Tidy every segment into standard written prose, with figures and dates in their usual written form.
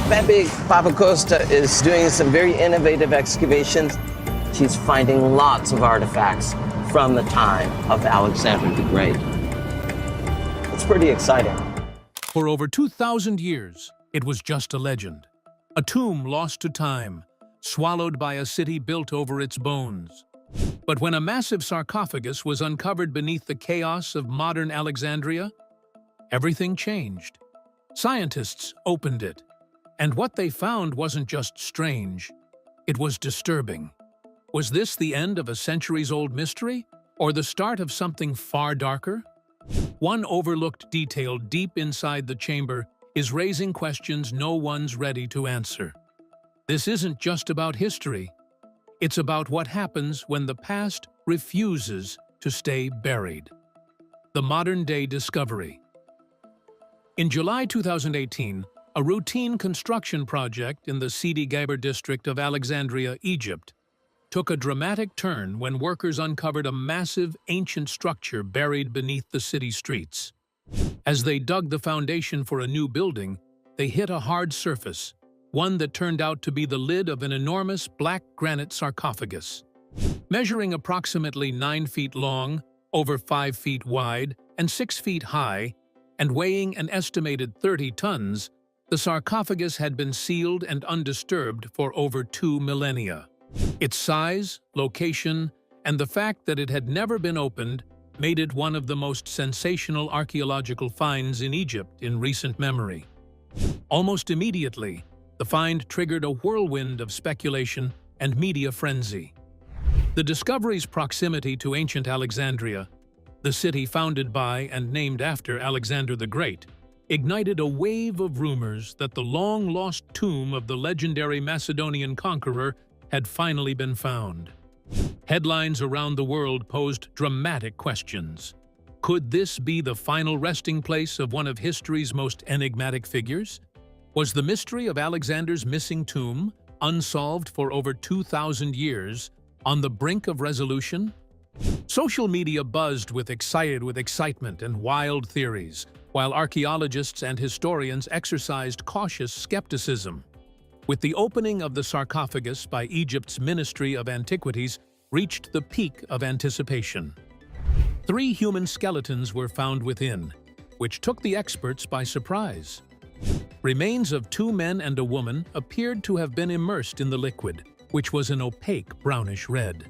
Bambi Papacosta is doing some very innovative excavations. She's finding lots of artifacts from the time of Alexander the Great. It's pretty exciting. For over 2,000 years, it was just a legend. A tomb lost to time, swallowed by a city built over its bones. But when a massive sarcophagus was uncovered beneath the chaos of modern Alexandria, everything changed. Scientists opened it, and what they found wasn't just strange, it was disturbing. Was this the end of a centuries-old mystery, or the start of something far darker? One overlooked detail deep inside the chamber is raising questions no one's ready to answer. This isn't just about history. It's about what happens when the past refuses to stay buried. The modern-day discovery. In July 2018, a routine construction project in the Sidi Ghaber district of Alexandria, Egypt, took a dramatic turn when workers uncovered a massive, ancient structure buried beneath the city streets. As they dug the foundation for a new building, they hit a hard surface, one that turned out to be the lid of an enormous black granite sarcophagus. Measuring approximately 9 feet long, over 5 feet wide, and 6 feet high, and weighing an estimated 30 tons, the sarcophagus had been sealed and undisturbed for over 2 millennia. Its size, location, and the fact that it had never been opened made it one of the most sensational archaeological finds in Egypt in recent memory. Almost immediately, the find triggered a whirlwind of speculation and media frenzy. The discovery's proximity to ancient Alexandria, the city founded by and named after Alexander the Great, ignited a wave of rumors that the long-lost tomb of the legendary Macedonian conqueror had finally been found. Headlines around the world posed dramatic questions. Could this be the final resting place of one of history's most enigmatic figures? Was the mystery of Alexander's missing tomb, unsolved for over 2,000 years, on the brink of resolution? Social media buzzed with excitement and wild theories, while archaeologists and historians exercised cautious skepticism. With the opening of the sarcophagus by Egypt's Ministry of Antiquities reached the peak of anticipation. 3 human skeletons were found within, which took the experts by surprise. Remains of 2 men and a woman appeared to have been immersed in the liquid, which was an opaque brownish red.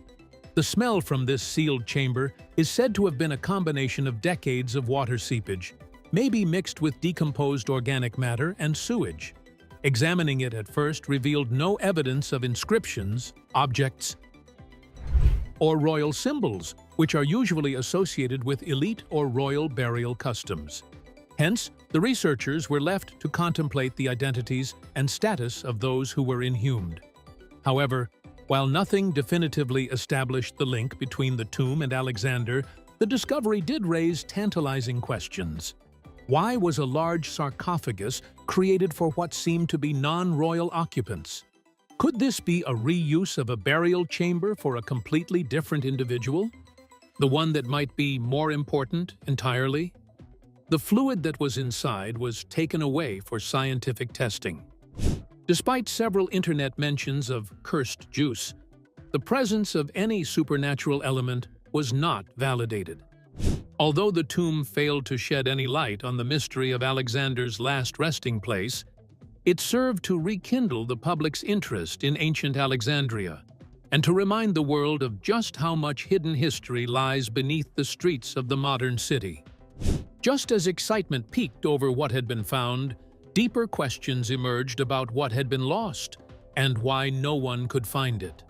The smell from this sealed chamber is said to have been a combination of decades of water seepage, maybe mixed with decomposed organic matter and sewage. Examining it at first revealed no evidence of inscriptions, objects, or royal symbols, which are usually associated with elite or royal burial customs. Hence, the researchers were left to contemplate the identities and status of those who were inhumed. However, while nothing definitively established the link between the tomb and Alexander, the discovery did raise tantalizing questions. Why was a large sarcophagus created for what seemed to be non-royal occupants? Could this be a reuse of a burial chamber for a completely different individual? The one that might be more important entirely? The fluid that was inside was taken away for scientific testing. Despite several internet mentions of cursed juice, the presence of any supernatural element was not validated. Although the tomb failed to shed any light on the mystery of Alexander's last resting place, it served to rekindle the public's interest in ancient Alexandria and to remind the world of just how much hidden history lies beneath the streets of the modern city. Just as excitement peaked over what had been found, deeper questions emerged about what had been lost and why no one could find it.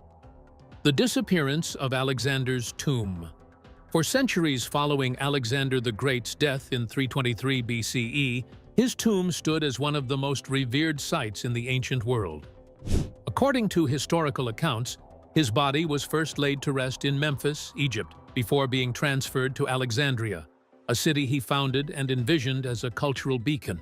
The disappearance of Alexander's tomb. For centuries following Alexander the Great's death in 323 BCE, his tomb stood as one of the most revered sites in the ancient world. According to historical accounts, his body was first laid to rest in Memphis, Egypt, before being transferred to Alexandria, a city he founded and envisioned as a cultural beacon.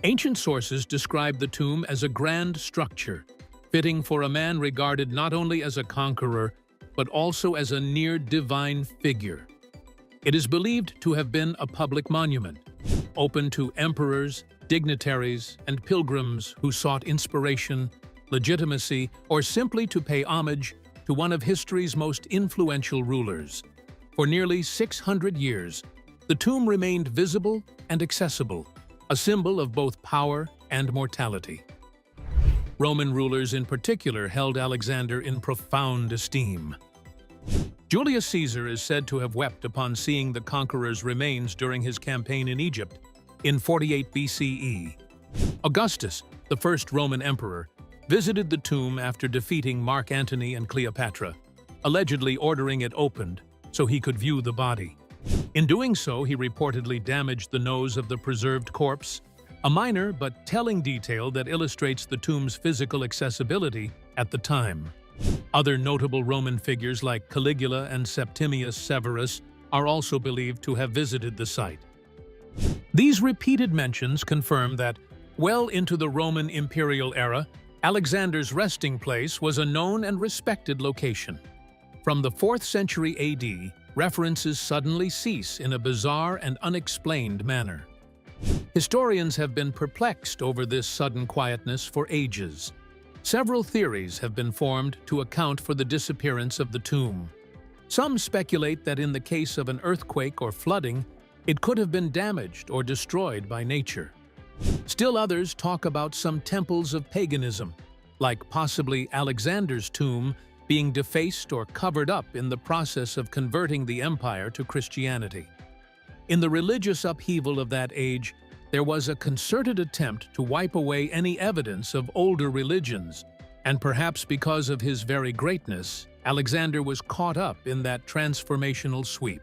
Ancient sources describe the tomb as a grand structure, fitting for a man regarded not only as a conqueror, but also as a near-divine figure. It is believed to have been a public monument, open to emperors, dignitaries, and pilgrims who sought inspiration, legitimacy, or simply to pay homage to one of history's most influential rulers. For nearly 600 years, the tomb remained visible and accessible, a symbol of both power and mortality. Roman rulers in particular held Alexander in profound esteem. Julius Caesar is said to have wept upon seeing the conqueror's remains during his campaign in Egypt in 48 BCE. Augustus, the first Roman emperor, visited the tomb after defeating Mark Antony and Cleopatra, allegedly ordering it opened so he could view the body. In doing so, he reportedly damaged the nose of the preserved corpse, a minor but telling detail that illustrates the tomb's physical accessibility at the time. Other notable Roman figures like Caligula and Septimius Severus are also believed to have visited the site. These repeated mentions confirm that, well into the Roman imperial era, Alexander's resting place was a known and respected location. From the 4th century AD, references suddenly cease in a bizarre and unexplained manner. Historians have been perplexed over this sudden quietness for ages. Several theories have been formed to account for the disappearance of the tomb. Some speculate that in the case of an earthquake or flooding, it could have been damaged or destroyed by nature. Still others talk about some temples of paganism, like possibly Alexander's tomb being defaced or covered up in the process of converting the empire to Christianity. In the religious upheaval of that age, there was a concerted attempt to wipe away any evidence of older religions, and perhaps because of his very greatness, Alexander was caught up in that transformational sweep.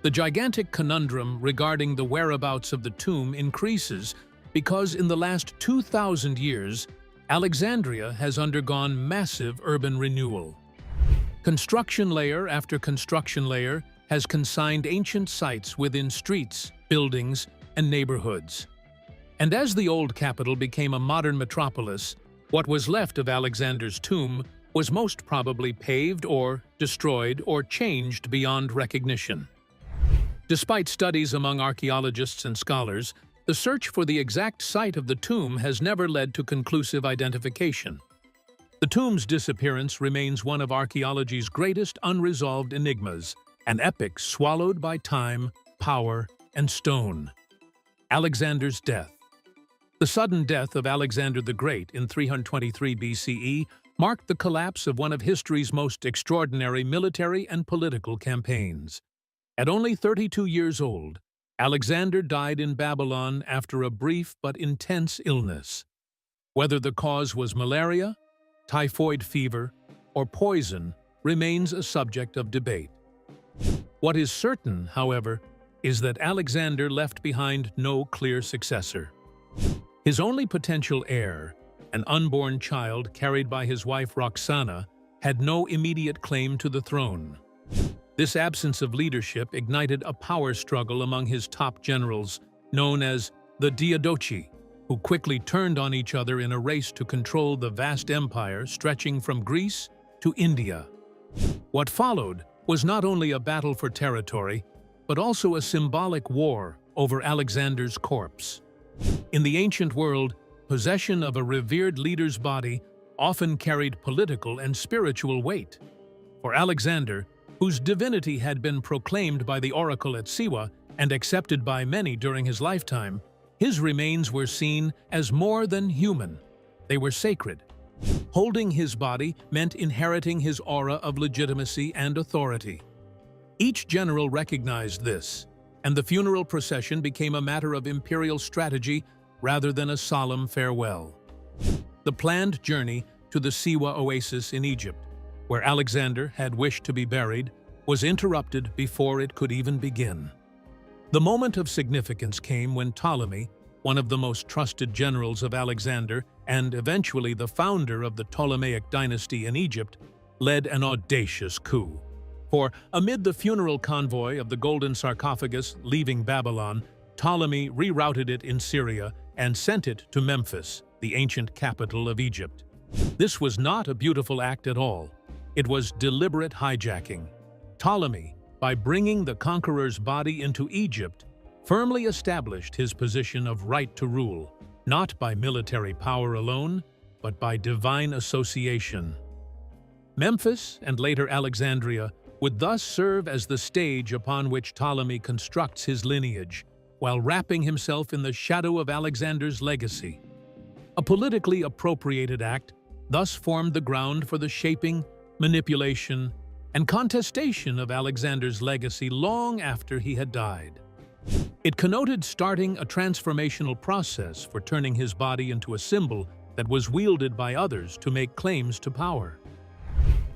The gigantic conundrum regarding the whereabouts of the tomb increases because in the last 2,000 years, Alexandria has undergone massive urban renewal. Construction layer after construction layer has consigned ancient sites within streets, buildings, and neighborhoods. And as the old capital became a modern metropolis, what was left of Alexander's tomb was most probably paved or destroyed or changed beyond recognition. Despite studies among archaeologists and scholars, the search for the exact site of the tomb has never led to conclusive identification. The tomb's disappearance remains one of archaeology's greatest unresolved enigmas, an epic swallowed by time, power, and stone. Alexander's death. The sudden death of Alexander the Great in 323 BCE marked the collapse of one of history's most extraordinary military and political campaigns. At only 32 years old, Alexander died in Babylon after a brief but intense illness. Whether the cause was malaria, typhoid fever, or poison remains a subject of debate. What is certain, however, is that Alexander left behind no clear successor. His only potential heir, an unborn child carried by his wife Roxana, had no immediate claim to the throne. This absence of leadership ignited a power struggle among his top generals, known as the Diadochi, who quickly turned on each other in a race to control the vast empire stretching from Greece to India. What followed was not only a battle for territory, but also a symbolic war over Alexander's corpse. In the ancient world, possession of a revered leader's body often carried political and spiritual weight. For Alexander, whose divinity had been proclaimed by the oracle at Siwa and accepted by many during his lifetime, his remains were seen as more than human. They were sacred. Holding his body meant inheriting his aura of legitimacy and authority. Each general recognized this, and the funeral procession became a matter of imperial strategy rather than a solemn farewell. The planned journey to the Siwa oasis in Egypt, where Alexander had wished to be buried, was interrupted before it could even begin. The moment of significance came when Ptolemy, one of the most trusted generals of Alexander and eventually the founder of the Ptolemaic dynasty in Egypt, led an audacious coup. For amid the funeral convoy of the golden sarcophagus leaving Babylon, Ptolemy rerouted it in Syria and sent it to Memphis, the ancient capital of Egypt. This was not a beautiful act at all. It was deliberate hijacking. Ptolemy, by bringing the conqueror's body into Egypt, firmly established his position of right to rule, not by military power alone, but by divine association. Memphis, and later Alexandria, would thus serve as the stage upon which Ptolemy constructs his lineage, while wrapping himself in the shadow of Alexander's legacy. A politically appropriated act thus formed the ground for the shaping, manipulation, and contestation of Alexander's legacy long after he had died. It connoted starting a transformational process for turning his body into a symbol that was wielded by others to make claims to power.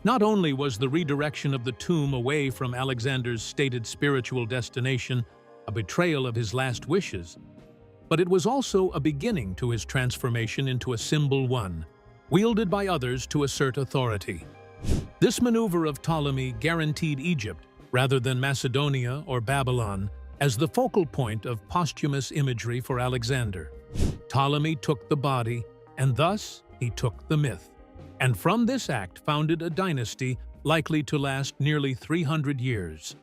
Not only was the redirection of the tomb away from Alexander's stated spiritual destination a betrayal of his last wishes, but it was also a beginning to his transformation into a symbol one, wielded by others to assert authority. This maneuver of Ptolemy guaranteed Egypt, rather than Macedonia or Babylon, as the focal point of posthumous imagery for Alexander. Ptolemy took the body, and thus he took the myth, and from this act founded a dynasty likely to last nearly 300 years.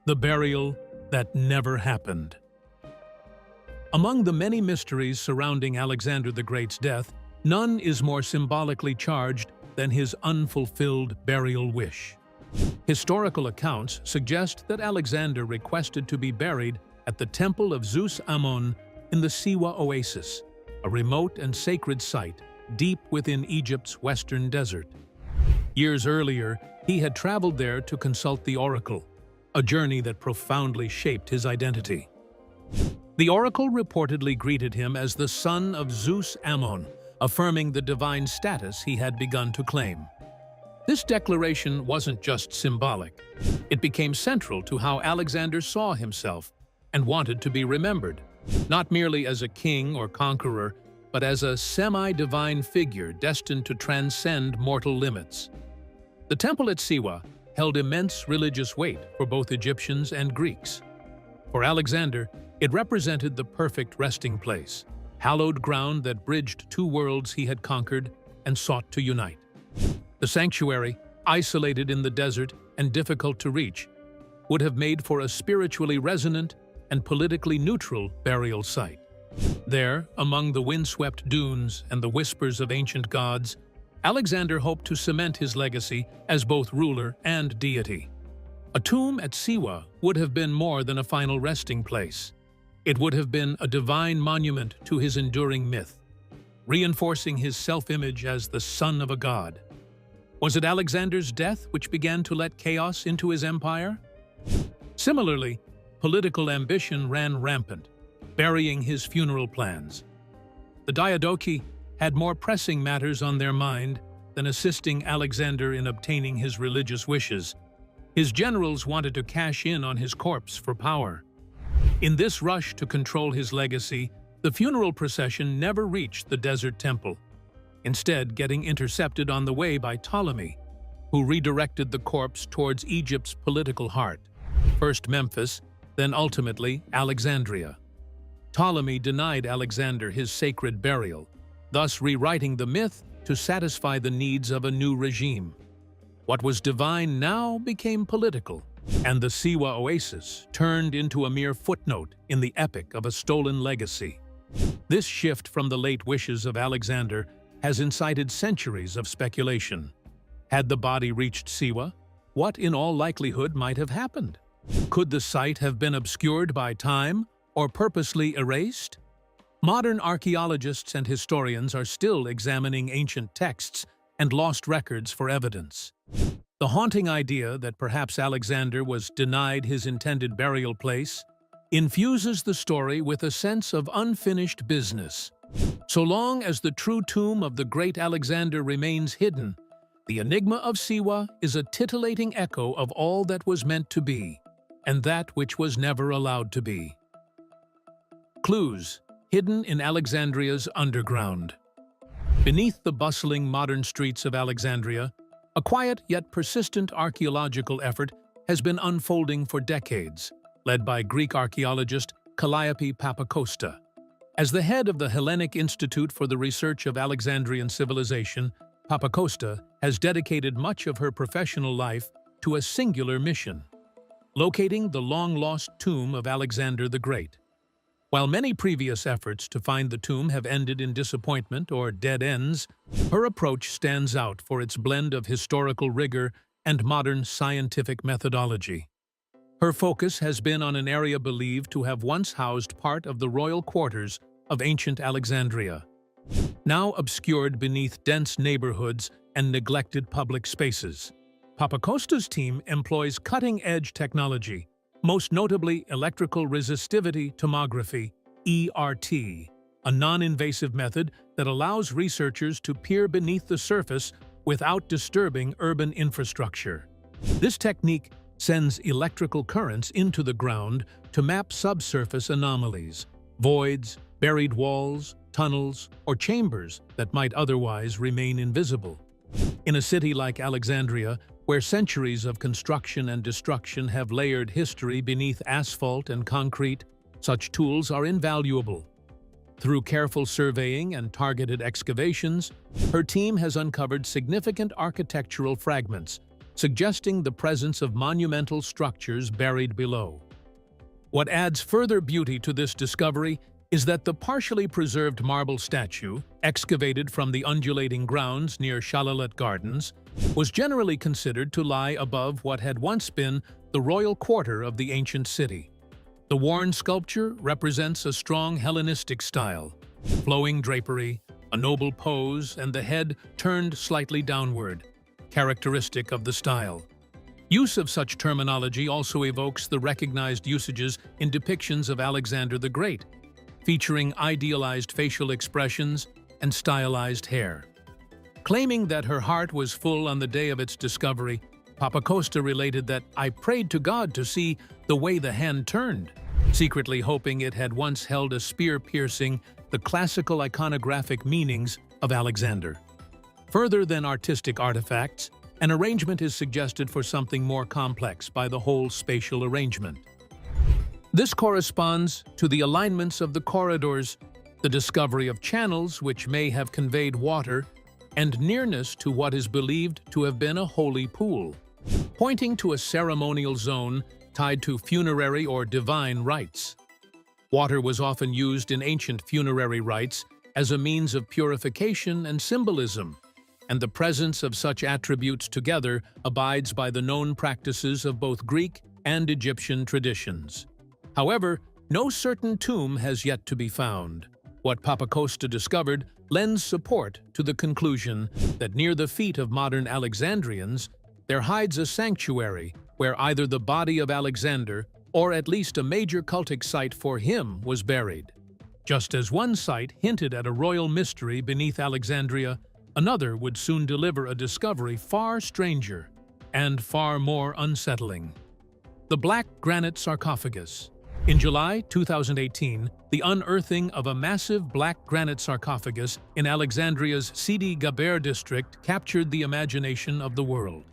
The burial that never happened. Among the many mysteries surrounding Alexander the Great's death, none is more symbolically charged than his unfulfilled burial wish. Historical accounts suggest that Alexander requested to be buried at the temple of Zeus Ammon in the Siwa Oasis, a remote and sacred site deep within Egypt's western desert. Years earlier, he had traveled there to consult the oracle, a journey that profoundly shaped his identity. The oracle reportedly greeted him as the son of Zeus Ammon, affirming the divine status he had begun to claim. This declaration wasn't just symbolic. It became central to how Alexander saw himself and wanted to be remembered, not merely as a king or conqueror, but as a semi-divine figure destined to transcend mortal limits. The temple at Siwa held immense religious weight for both Egyptians and Greeks. For Alexander, it represented the perfect resting place, hallowed ground that bridged two worlds he had conquered and sought to unite. The sanctuary, isolated in the desert and difficult to reach, would have made for a spiritually resonant and politically neutral burial site. There, among the windswept dunes and the whispers of ancient gods, Alexander hoped to cement his legacy as both ruler and deity. A tomb at Siwa would have been more than a final resting place. It would have been a divine monument to his enduring myth, reinforcing his self-image as the son of a god. Was it Alexander's death which began to let chaos into his empire? Similarly, political ambition ran rampant, burying his funeral plans. The Diadochi had more pressing matters on their mind than assisting Alexander in obtaining his religious wishes. His generals wanted to cash in on his corpse for power. In this rush to control his legacy, the funeral procession never reached the desert temple, instead getting intercepted on the way by Ptolemy, who redirected the corpse towards Egypt's political heart, first Memphis, then ultimately Alexandria. Ptolemy denied Alexander his sacred burial, thus rewriting the myth to satisfy the needs of a new regime. What was divine now became political, and the Siwa Oasis turned into a mere footnote in the epic of a stolen legacy. This shift from the late wishes of Alexander has incited centuries of speculation. Had the body reached Siwa, what in all likelihood might have happened? Could the site have been obscured by time or purposely erased? Modern archaeologists and historians are still examining ancient texts and lost records for evidence. The haunting idea that perhaps Alexander was denied his intended burial place infuses the story with a sense of unfinished business. So long as the true tomb of the great Alexander remains hidden, the enigma of Siwa is a titillating echo of all that was meant to be, and that which was never allowed to be. Clues hidden in Alexandria's underground. Beneath the bustling modern streets of Alexandria, a quiet yet persistent archaeological effort has been unfolding for decades, led by Greek archaeologist Calliope Papacosta. As the head of the Hellenic Institute for the Research of Alexandrian Civilization, Papacosta has dedicated much of her professional life to a singular mission: locating the long-lost tomb of Alexander the Great. While many previous efforts to find the tomb have ended in disappointment or dead ends, her approach stands out for its blend of historical rigor and modern scientific methodology. Her focus has been on an area believed to have once housed part of the royal quarters of ancient Alexandria, now obscured beneath dense neighborhoods and neglected public spaces. Papacosta's team employs cutting-edge technology, most notably electrical resistivity tomography, ERT, a non-invasive method that allows researchers to peer beneath the surface without disturbing urban infrastructure. This technique sends electrical currents into the ground to map subsurface anomalies, voids, buried walls, tunnels, or chambers that might otherwise remain invisible. In a city like Alexandria, where centuries of construction and destruction have layered history beneath asphalt and concrete, such tools are invaluable. Through careful surveying and targeted excavations, her team has uncovered significant architectural fragments, suggesting the presence of monumental structures buried below. What adds further beauty to this discovery is that the partially preserved marble statue, excavated from the undulating grounds near Shalalet Gardens, was generally considered to lie above what had once been the royal quarter of the ancient city. The worn sculpture represents a strong Hellenistic style, flowing drapery, a noble pose, and the head turned slightly downward, characteristic of the style. Use of such terminology also evokes the recognized usages in depictions of Alexander the Great, featuring idealized facial expressions and stylized hair. Claiming that her heart was full on the day of its discovery, Papacosta related that, "I prayed to God to see the way the hand turned," secretly hoping it had once held a spear piercing the classical iconographic meanings of Alexander. Further than artistic artifacts, an arrangement is suggested for something more complex by the whole spatial arrangement. This corresponds to the alignments of the corridors, the discovery of channels which may have conveyed water, and nearness to what is believed to have been a holy pool, pointing to a ceremonial zone tied to funerary or divine rites. Water was often used in ancient funerary rites as a means of purification and symbolism, and the presence of such attributes together abides by the known practices of both Greek and Egyptian traditions. However, no certain tomb has yet to be found. What Papacosta discovered lends support to the conclusion that near the feet of modern Alexandrians, there hides a sanctuary where either the body of Alexander or at least a major cultic site for him was buried. Just as one site hinted at a royal mystery beneath Alexandria, another would soon deliver a discovery far stranger and far more unsettling. The Black Granite Sarcophagus. In July 2018, the unearthing of a massive black granite sarcophagus in Alexandria's Sidi Gaber district captured the imagination of the world.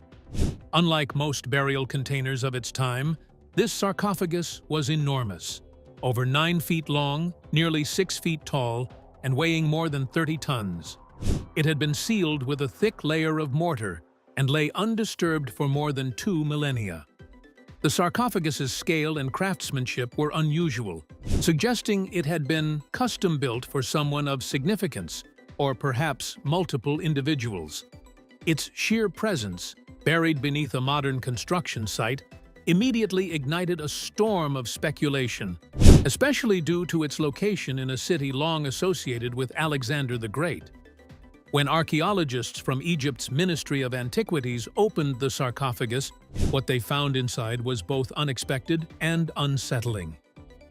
Unlike most burial containers of its time, this sarcophagus was enormous, over 9 feet long, nearly 6 feet tall, and weighing more than 30 tons. It had been sealed with a thick layer of mortar and lay undisturbed for more than 2 millennia. The sarcophagus's scale and craftsmanship were unusual, suggesting it had been custom-built for someone of significance, or perhaps multiple individuals. Its sheer presence, buried beneath a modern construction site, immediately ignited a storm of speculation, especially due to its location in a city long associated with Alexander the Great. When archaeologists from Egypt's Ministry of Antiquities opened the sarcophagus, what they found inside was both unexpected and unsettling.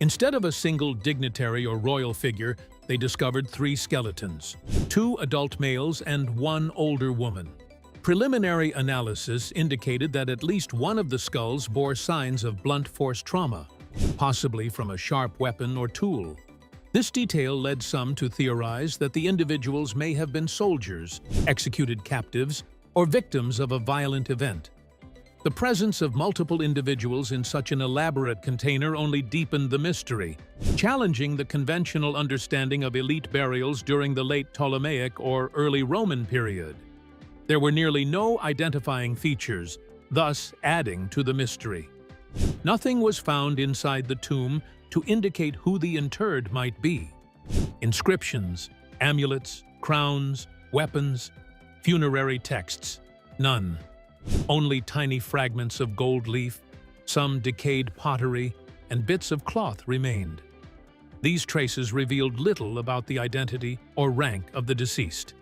Instead of a single dignitary or royal figure, they discovered 3 skeletons, 2 adult males and 1 older woman. Preliminary analysis indicated that at least one of the skulls bore signs of blunt force trauma, possibly from a sharp weapon or tool. This detail led some to theorize that the individuals may have been soldiers, executed captives, or victims of a violent event. The presence of multiple individuals in such an elaborate container only deepened the mystery, challenging the conventional understanding of elite burials during the late Ptolemaic or early Roman period. There were nearly no identifying features, thus adding to the mystery. Nothing was found inside the tomb to indicate who the interred might be. Inscriptions, amulets, crowns, weapons, funerary texts, none. Only tiny fragments of gold leaf, some decayed pottery, and bits of cloth remained. These traces revealed little about the identity or rank of the deceased.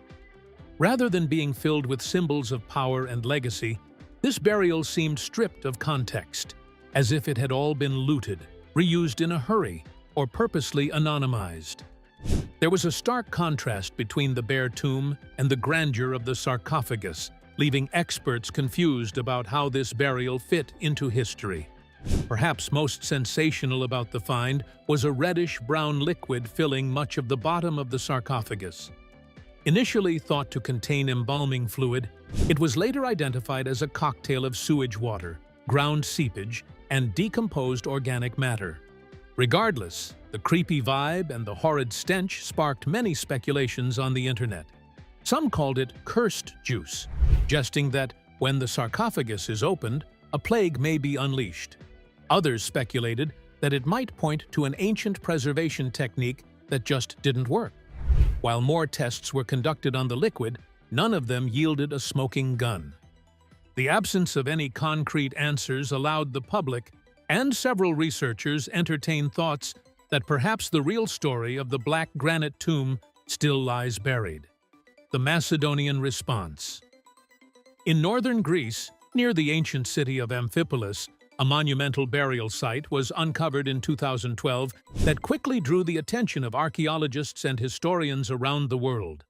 Rather than being filled with symbols of power and legacy, this burial seemed stripped of context, as if it had all been looted, reused in a hurry, or purposely anonymized. There was a stark contrast between the bare tomb and the grandeur of the sarcophagus, leaving experts confused about how this burial fit into history. Perhaps most sensational about the find was a reddish-brown liquid filling much of the bottom of the sarcophagus. Initially thought to contain embalming fluid, it was later identified as a cocktail of sewage water, ground seepage, and decomposed organic matter. Regardless, the creepy vibe and the horrid stench sparked many speculations on the internet. Some called it cursed juice, suggesting that when the sarcophagus is opened, a plague may be unleashed. Others speculated that it might point to an ancient preservation technique that just didn't work. While more tests were conducted on the liquid, none of them yielded a smoking gun. The absence of any concrete answers allowed the public and several researchers entertain thoughts that perhaps the real story of the black granite tomb still lies buried. The Macedonian response. In northern Greece, near the ancient city of Amphipolis, a monumental burial site was uncovered in 2012 that quickly drew the attention of archaeologists and historians around the world.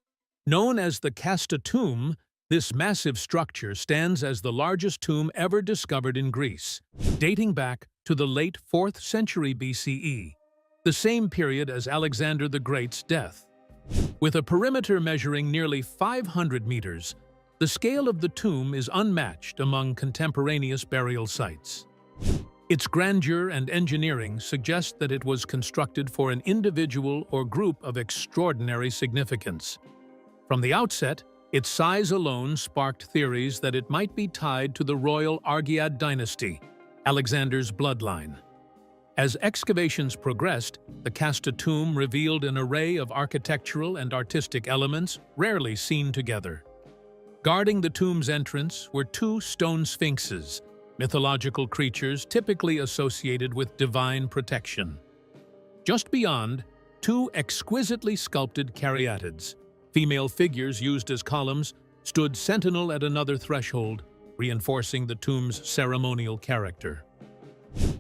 Known as the Casta tomb, this massive structure stands as the largest tomb ever discovered in Greece, dating back to the late 4th century BCE, the same period as Alexander the Great's death. With a perimeter measuring nearly 500 meters, the scale of the tomb is unmatched among contemporaneous burial sites. Its grandeur and engineering suggest that it was constructed for an individual or group of extraordinary significance. From the outset, its size alone sparked theories that it might be tied to the royal Argead dynasty, Alexander's bloodline. As excavations progressed, the Casta tomb revealed an array of architectural and artistic elements rarely seen together. Guarding the tomb's entrance were two stone sphinxes, mythological creatures typically associated with divine protection. Just beyond, two exquisitely sculpted caryatids, female figures used as columns, stood sentinel at another threshold, reinforcing the tomb's ceremonial character.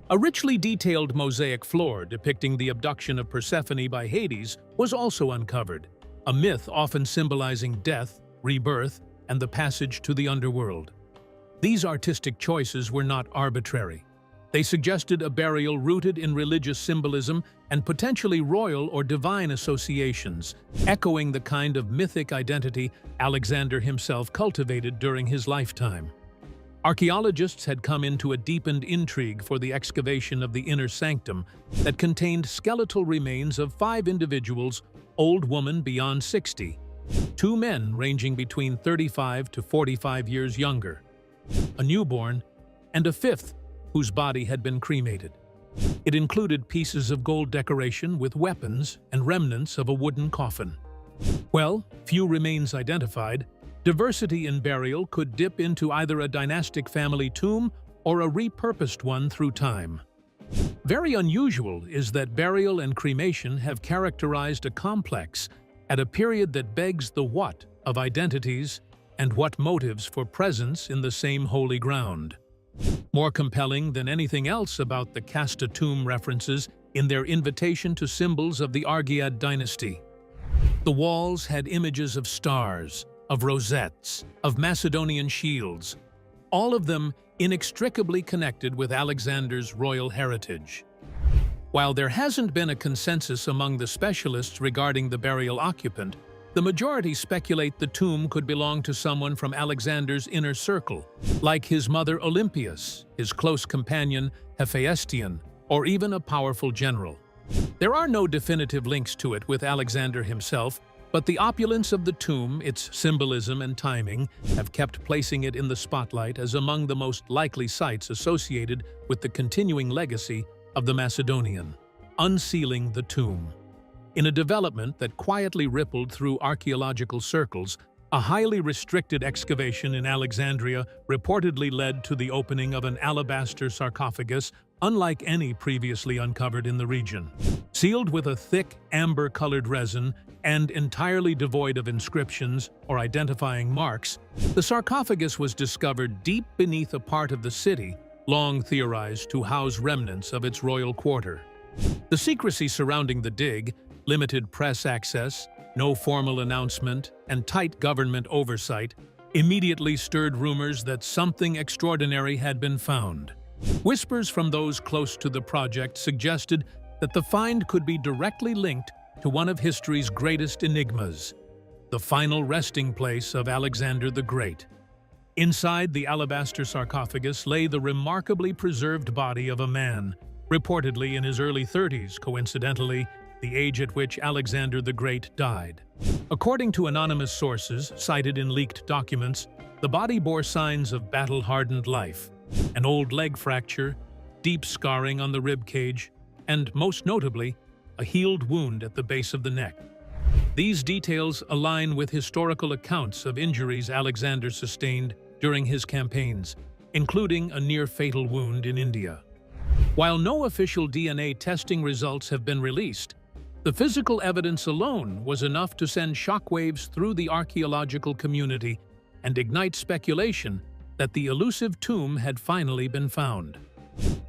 A richly detailed mosaic floor depicting the abduction of Persephone by Hades was also uncovered, a myth often symbolizing death, rebirth, and the passage to the underworld. These artistic choices were not arbitrary. They suggested a burial rooted in religious symbolism and potentially royal or divine associations, echoing the kind of mythic identity Alexander himself cultivated during his lifetime. Archaeologists had come into a deepened intrigue for the excavation of the inner sanctum that contained skeletal remains of 5 individuals, old women beyond 60, 2 men ranging between 35 to 45 years younger, a newborn, and a 5th whose body had been cremated. It included pieces of gold decoration with weapons and remnants of a wooden coffin. While few remains identified, diversity in burial could dip into either a dynastic family tomb or a repurposed one through time. Very unusual is that burial and cremation have characterized a complex at a period that begs the what of identities and what motives for presence in the same holy ground. More compelling than anything else about the Casta tomb references in their invitation to symbols of the Argead dynasty. The walls had images of stars, of rosettes, of Macedonian shields, all of them inextricably connected with Alexander's royal heritage. While there hasn't been a consensus among the specialists regarding the burial occupant, the majority speculate the tomb could belong to someone from Alexander's inner circle, like his mother Olympias, his close companion Hephaestion, or even a powerful general. There are no definitive links to it with Alexander himself, but the opulence of the tomb, its symbolism and timing, have kept placing it in the spotlight as among the most likely sites associated with the continuing legacy of the Macedonian. unsealing the tomb. In a development that quietly rippled through archaeological circles, a highly restricted excavation in Alexandria reportedly led to the opening of an alabaster sarcophagus unlike any previously uncovered in the region. Sealed with a thick, amber-colored resin and entirely devoid of inscriptions or identifying marks, the sarcophagus was discovered deep beneath a part of the city long theorized to house remnants of its royal quarter. The secrecy surrounding the dig, limited press access, no formal announcement, and tight government oversight immediately stirred rumors that something extraordinary had been found. Whispers from those close to the project suggested that the find could be directly linked to one of history's greatest enigmas, the final resting place of Alexander the Great. Inside the alabaster sarcophagus lay the remarkably preserved body of a man, reportedly in his early 30s, coincidentally, the age at which Alexander the Great died. According to anonymous sources cited in leaked documents, the body bore signs of battle-hardened life, an old leg fracture, deep scarring on the rib cage, and, most notably, a healed wound at the base of the neck. These details align with historical accounts of injuries Alexander sustained during his campaigns, including a near-fatal wound in India. While no official DNA testing results have been released, the physical evidence alone was enough to send shockwaves through the archaeological community and ignite speculation that the elusive tomb had finally been found.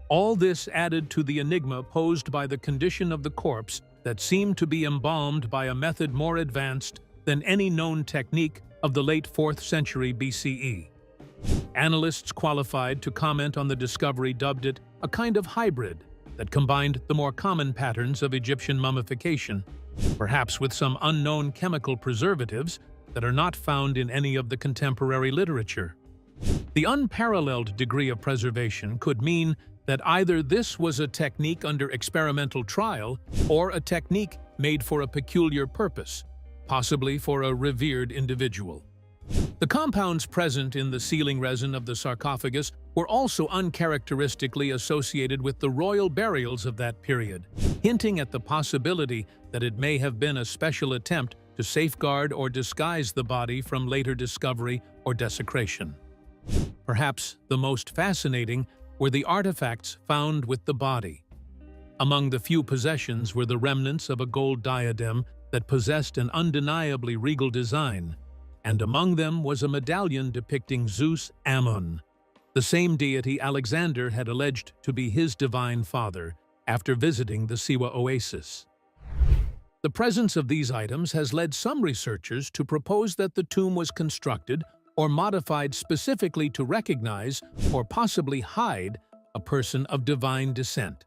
All this added to the enigma posed by the condition of the corpse that seemed to be embalmed by a method more advanced than any known technique of the late 4th century BCE. Analysts qualified to comment on the discovery dubbed it a kind of hybrid that combined the more common patterns of Egyptian mummification, perhaps with some unknown chemical preservatives that are not found in any of the contemporary literature. The unparalleled degree of preservation could mean that either this was a technique under experimental trial or a technique made for a peculiar purpose, possibly for a revered individual. The compounds present in the sealing resin of the sarcophagus were also uncharacteristically associated with the royal burials of that period, hinting at the possibility that it may have been a special attempt to safeguard or disguise the body from later discovery or desecration. Perhaps the most fascinating were the artifacts found with the body. Among the few possessions were the remnants of a gold diadem that possessed an undeniably regal design, and among them was a medallion depicting Zeus Ammon, the same deity Alexander had alleged to be his divine father after visiting the Siwa oasis. The presence of these items has led some researchers to propose that the tomb was constructed or modified specifically to recognize or possibly hide a person of divine descent.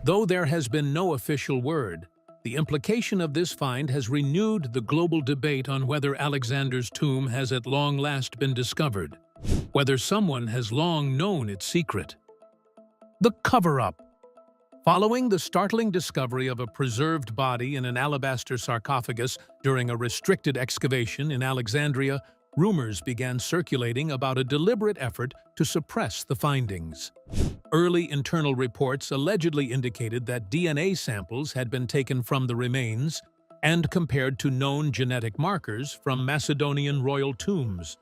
Though there has been no official word, the implication of this find has renewed the global debate on whether Alexander's tomb has at long last been discovered, whether someone has long known its secret. The cover-up. Following the startling discovery of a preserved body in an alabaster sarcophagus during a restricted excavation in Alexandria, rumors began circulating about a deliberate effort to suppress the findings. Early internal reports allegedly indicated that DNA samples had been taken from the remains and compared to known genetic markers from Macedonian royal tombs.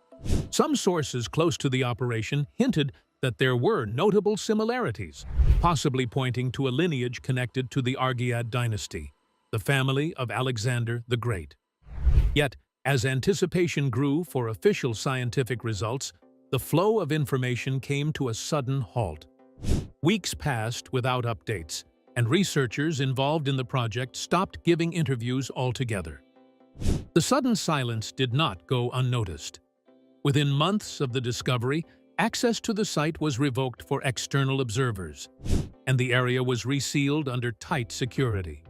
Some sources close to the operation hinted that there were notable similarities, possibly pointing to a lineage connected to the Argead dynasty, the family of Alexander the Great. Yet, as anticipation grew for official scientific results, the flow of information came to a sudden halt. Weeks passed without updates, and researchers involved in the project stopped giving interviews altogether. The sudden silence did not go unnoticed. Within months of the discovery, access to the site was revoked for external observers, and the area was resealed under tight security.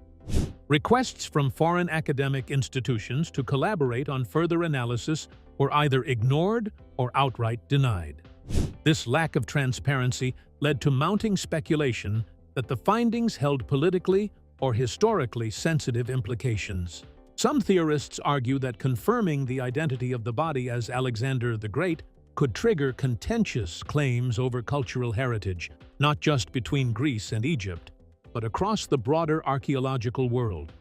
Requests from foreign academic institutions to collaborate on further analysis were either ignored or outright denied. This lack of transparency led to mounting speculation that the findings held politically or historically sensitive implications. Some theorists argue that confirming the identity of the body as Alexander the Great could trigger contentious claims over cultural heritage, not just between Greece and Egypt, but across the broader archaeological world.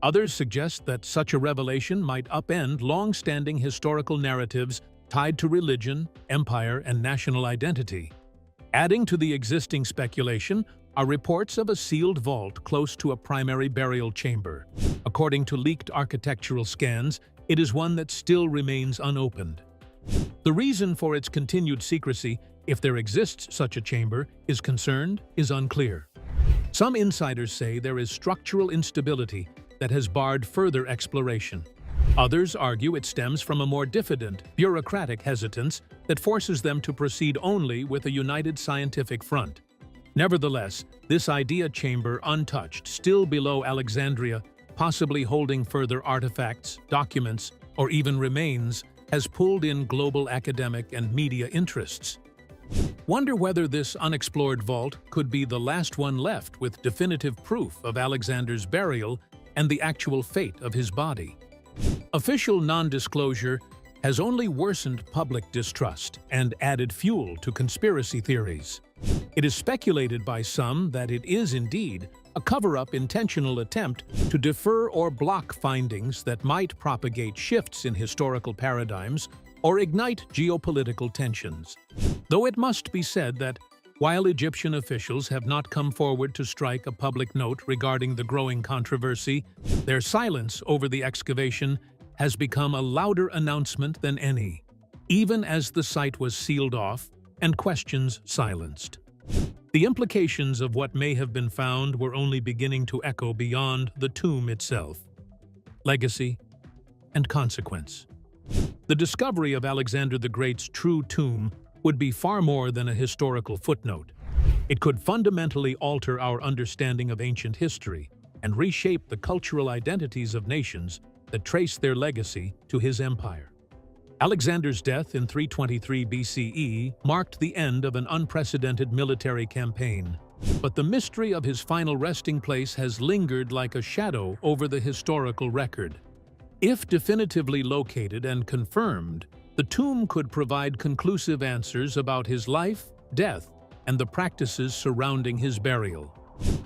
Others suggest that such a revelation might upend long-standing historical narratives tied to religion, empire, and national identity. Adding to the existing speculation are reports of a sealed vault close to a primary burial chamber. According to leaked architectural scans, it is one that still remains unopened. The reason for its continued secrecy, if there exists such a chamber, is unclear. Some insiders say there is structural instability that has barred further exploration. Others argue it stems from a more diffident, bureaucratic hesitance that forces them to proceed only with a united scientific front. Nevertheless, this idea chamber untouched, still below Alexandria, possibly holding further artifacts, documents, or even remains, has pulled in global academic and media interests. Wonder whether this unexplored vault could be the last one left with definitive proof of Alexander's burial and the actual fate of his body. Official non-disclosure has only worsened public distrust and added fuel to conspiracy theories. It is speculated by some that it is indeed a cover-up intentional attempt to defer or block findings that might propagate shifts in historical paradigms or ignite geopolitical tensions. Though it must be said that, while Egyptian officials have not come forward to strike a public note regarding the growing controversy, their silence over the excavation has become a louder announcement than any, even as the site was sealed off and questions silenced. The implications of what may have been found were only beginning to echo beyond the tomb itself. Legacy and consequence. The discovery of Alexander the Great's true tomb would be far more than a historical footnote. It could fundamentally alter our understanding of ancient history and reshape the cultural identities of nations that trace their legacy to his empire. Alexander's death in 323 BCE marked the end of an unprecedented military campaign, but the mystery of his final resting place has lingered like a shadow over the historical record. If definitively located and confirmed, the tomb could provide conclusive answers about his life, death, and the practices surrounding his burial.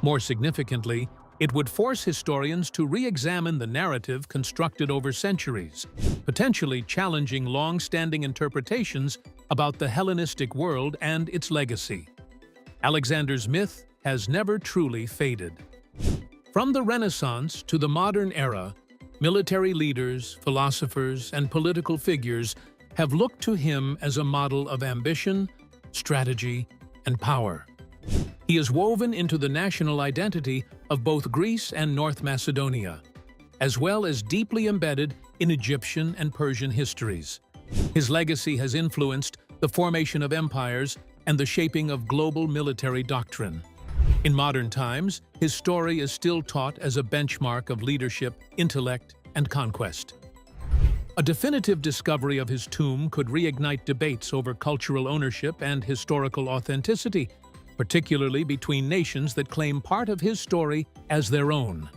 More significantly, it would force historians to re-examine the narrative constructed over centuries, potentially challenging long-standing interpretations about the Hellenistic world and its legacy. Alexander's myth has never truly faded. From the Renaissance to the modern era, military leaders, philosophers, and political figures have looked to him as a model of ambition, strategy, and power. He is woven into the national identity of both Greece and North Macedonia, as well as deeply embedded in Egyptian and Persian histories. His legacy has influenced the formation of empires and the shaping of global military doctrine. In modern times, his story is still taught as a benchmark of leadership, intellect, and conquest. A definitive discovery of his tomb could reignite debates over cultural ownership and historical authenticity, particularly between nations that claim part of his story as their own.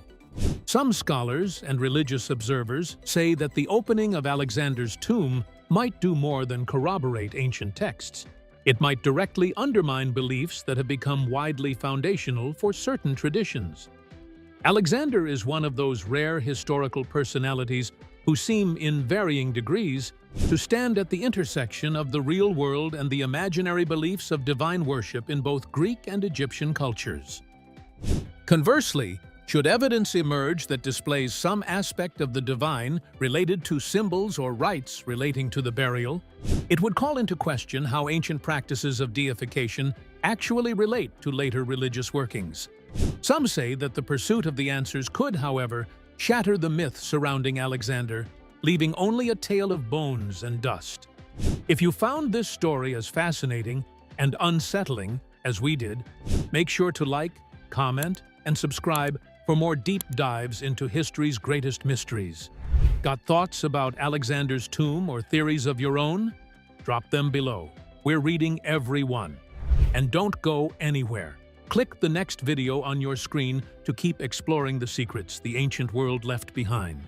Some scholars and religious observers say that the opening of Alexander's tomb might do more than corroborate ancient texts. It might directly undermine beliefs that have become widely foundational for certain traditions. Alexander is one of those rare historical personalities who seem, in varying degrees, to stand at the intersection of the real world and the imaginary beliefs of divine worship in both Greek and Egyptian cultures. Conversely, should evidence emerge that displays some aspect of the divine related to symbols or rites relating to the burial, it would call into question how ancient practices of deification actually relate to later religious workings. Some say that the pursuit of the answers could, however, shatter the myth surrounding Alexander, leaving only a tale of bones and dust. If you found this story as fascinating and unsettling as we did, make sure to like, comment, and subscribe for more deep dives into history's greatest mysteries. Got thoughts about Alexander's tomb or theories of your own? Drop them below. We're reading every one. And don't go anywhere. Click the next video on your screen to keep exploring the secrets the ancient world left behind.